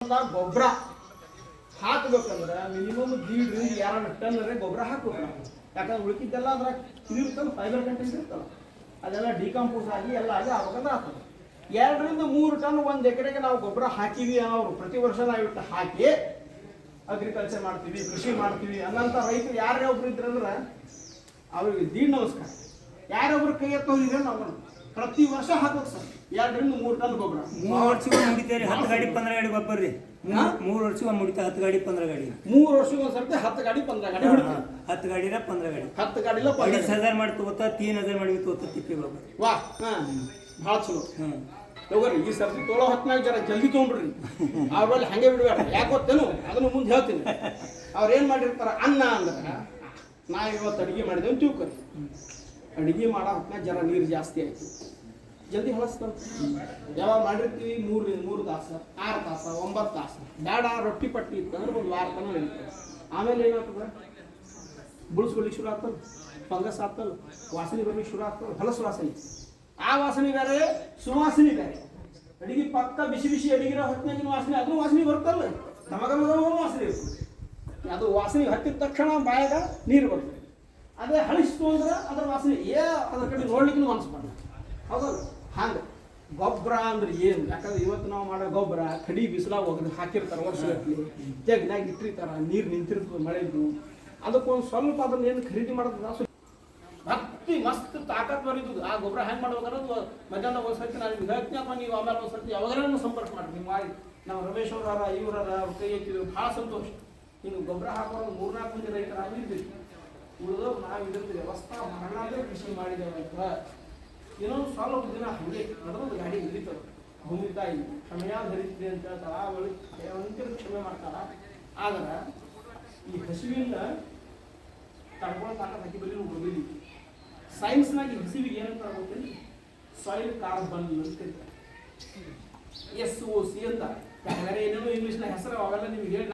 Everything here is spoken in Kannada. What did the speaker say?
ಗೊಬ್ಬರ ಹಾಕ್ಬೇಕಂದ್ರೆ ಮಿನಿಮಮ್ 1.5 ಟನ್ ಗೊಬ್ಬರ ಹಾಕ್ಬೇಕು. ಯಾಕಂದ್ರೆ ಉಳಿಕಿದ್ದೆಲ್ಲ ಅದ್ರ ಇರ್ತಲ್ಲ, ಫೈಬರ್ ಕಂಟೆಂಟ್ ಇರ್ತಲ್ಲ, ಅದೆಲ್ಲ ಡಿಕಂಪೋಸ್ ಆಗಿ ಎಲ್ಲ ಆಗಿ ಆಗ್ಬೇಕಂದ್ರೆ ಆಗ್ತದೆ. 2 ರಿಂದ 3 ಟನ್ ಒಂದು ಎಕರೆಗೆ ನಾವು ಗೊಬ್ಬರ ಹಾಕಿವಿ ಅನ್ನೋರು ಪ್ರತಿ ವರ್ಷ ನಾವು ಇಟ್ಟು ಹಾಕಿ ಅಗ್ರಿಕಲ್ಚರ್ ಮಾಡ್ತೀವಿ, ಕೃಷಿ ಮಾಡ್ತೀವಿ ಅನ್ನಂತ ರೈತರು ಯಾರೇ ಒಬ್ರು ಇದ್ರಂದ್ರೆ ಅವ್ರಿಗೆ ದೀಡ್ ನಮಸ್ಕಾರ. ಯಾರೊಬ್ರು ಕೈ ಎತ್ತೋದಿದ್ರೆ ನಾವು ಪ್ರತಿ ವರ್ಷ ಹಾಕ್ಬೇಕು ಸರ್ 2 ರಿಂದ 3 ಟನ್ ಗೊಬ್ಬರ. 3 ವರ್ಷಕ್ಕೆ ಮುಗಿತೇರಿ 10 ಗಾಡಿ 15 ಗಾಡಿ ಗೊಬ್ಬರ ರೀ. 3 ವರ್ಷಕ್ಕೆ ಮುಗಿತಾ 10 ಗಾಡಿ 15 ಗಾಡಿ. 3 ವರ್ಷಕ್ಕೆ ಒಂದ್ಸರ್ತಿ 10 ಗಾಡಿ 15 ಗಾಡಿ ಹೊಡಿತೀವಿ. 10 ಗಾಡಿರ 15 ಗಾಡಿ. 10 ಗಾಡಿಲ 20,000 ಮಾಡಿ ತಗೋತಾ 3,000 ಮಾಡಿ ತಗೋತಾ ತಿಪ್ಪಿ ಗೊಬ್ಬರ. ವಾ ಭಾಳ ಚಲೋ. ತಗೋರಿ ಈ ಸರ್ತಿ ತೊಳೋ ಹೊತ್ನಾಗ ಜರ ಜಲ್ದಿ ತೊಗೊಂಡ್ಬಿಡ್ರಿ. ಅವ್ರಲ್ಲಿ ಹಂಗೆ ಬಿಡಬೇಡ. ಯಾಕೆ ಗೊತ್ತೇನು, ಅದನ್ನು ಮುಂದೆ ಹೇಳ್ತೀನಿ. ಅವ್ರು ಏನು ಮಾಡಿರ್ತಾರ ಅನ್ನ ಅಂದ್ರೆ ನಾವು ಇವತ್ತು ಅಡುಗೆ ಮಾಡಿದೇವೆ ಅಂತ ತಿಳ್ಕೊರಿ. ಅಡುಗೆ ಮಾಡೋ ಹೊತ್ನಾಗ ಜರ ನೀರು ಜಾಸ್ತಿ ಆಯಿತು, ಜಲ್ದಿ ಹಳಸ್ತಾನೆ. ಯಾವಾಗ ಮಾಡಿರ್ತೀವಿ 3 ತಾಸು 6 ತಾಸು 9 ತಾಸು ಬೇಡ. ರೊಟ್ಟಿ ಪಟ್ಟಿ ಇತ್ತಂದ್ರೆ 1 ವಾರ ತನಕ ನಡೀತದೆ. ಆಮೇಲೆ ಏನಾಗ್ತದೆ, ಬುಳಿಸ್ಕೊಳ್ಲಿಕ್ಕೆ ಶುರು ಆಗ್ತದೆ, ಫಂಗಸ್ ಆಗ್ತದೆ, ವಾಸನೆ ಬರ್ಲಿಕ್ಕೆ ಶುರು ಆಗ್ತದೆ, ಹೊಲಸು ವಾಸನೆ. ಆ ವಾಸನೆ ಬೇರೆ, ಸುವಾಸನೆ ಬೇರೆ. ಅಡಿಗೆ ಪಕ್ಕ ಬಿಸಿ ಬಿಸಿ ಅಡಿಗಿರೋ ಹೊತ್ತಿನಾಗಿನ ವಾಸನೆ, ಅದನ್ನು ವಾಸನೆ ಬರ್ತಲ್ಲ, ನಮಗಮಗ ವಾಸನೆ ಇರ್ತದೆ. ಅದು ವಾಸನೆ ಹತ್ತಿದ ತಕ್ಷಣ ಬಾಯಾಗ ನೀರು ಬರ್ತದೆ. ಅದೇ ಹಳಿಸ್ತು ಅಂದ್ರೆ ಅದರ ವಾಸನೆ ಅದ್ರ ಕಡೆ ನೋಡ್ಲಿಕ್ಕೆ ಅನಿಸ್ಬಾರ್ದು. ಹೌದಲ್ಲ? ಹಂಗೆ ಗೊಬ್ಬರ ಅಂದ್ರೆ ಏನು? ಯಾಕಂದ್ರೆ ಇವತ್ತು ನಾವು ಮಾಡೋ ಗೊಬ್ಬರ ಕಡಿ ಬಿಸಿಲಾಗ ಹೋಗೋದು ಹಾಕಿರ್ತಾರೆ, ವರ್ಷಗಟ್ಟಲೆ ಜಗ್ನಾಗ ಇಟ್ಟಿರ್ತಾರೆ, ನೀರು ನಿಂತಿರ್ತದೆ ಮಳೆದು. ಅದಕ್ಕೊಂದು ಸ್ವಲ್ಪ ಅದನ್ನ ಏನು ಖರೀದಿ ಮಾಡೋದು ಭಕ್ತಿ ಮಸ್ತ್ ತಾಕತ್ ಬರೀತದೆ. ಆ ಗೊಬ್ಬರ ಹೆಂಗೆ ಮಾಡ್ಬೇಕನ್ನೋದು ಮಧ್ಯಾಹ್ನ ಒಂದ್ಸರ್ತಿ ನಾನು ಹೇಳ್ತೀನಿ, ಅಥವಾ ನೀವು ಆಮೇಲೆ ಒಂದ್ಸರ್ತಿ ಯಾವಾಗಲೂ ಸಂಪರ್ಕ ಮಾಡಿ. ನೀವು ಮಾಡಿ ನಾವು ರಮೇಶ್ ಅವರ ಇವರ ಕೈ ಎತ್ತಿದ್ರು, ಭಾಳ ಸಂತೋಷ. ನೀವು ಗೊಬ್ಬರ ಹಾಕೋದು 3-4 ಮಂದಿ ರೈತರ ಆಗಿರ್ತೀವಿ, ಉಳಿದವ್ರು ನಾವು ಇದ್ರದ್ದು ವ್ಯವಸ್ಥೆ ಮಾಡಲಾದ್ರೆ ಕೃಷಿ ಮಾಡಿದ್ದೇವೆ ಅಂತ. ಇನ್ನೊಂದು ಸ್ವಲ್ಪ ದಿನ ಹಂಗೆ ನಡೆದೊಂದು ಗಾಡಿ ಹಿಡಿತದೆ. ಭೂಮಿ ತಾಯಿ ಕ್ಷಮೆಯ ಧರಿಸಿದೆ ಅಂತ ಹೇಳ್ತಾರ, ಅವಳಿಗೆ ಕ್ಷಮೆ ಮಾಡ್ತಾರ. ಆದ್ರೆ ಈ ಹಸಿವಿನ ತಡ್ಕೊಂಡು ತಾಕತ್ ಹಾಕಿ ಬರೀ ಉಳಿದಿಲ್ಲ. ಸೈನ್ಸ್ನಾಗ ಹಸಿವಿಗೆ ಏನಂತ ಗೊತ್ತೇಳಿ, ಸಾಯಿಲ್ ಕಾರ್ಬನ್ ಅಂತ SOC ಅಂತ. ಬೇರೆ ಏನೇನೋ ಇಂಗ್ಲೀಷ್ನಾಗ ಹೆಸರು ಅವೆಲ್ಲ ನಿಮ್ಗೆ ಹೇಳಿ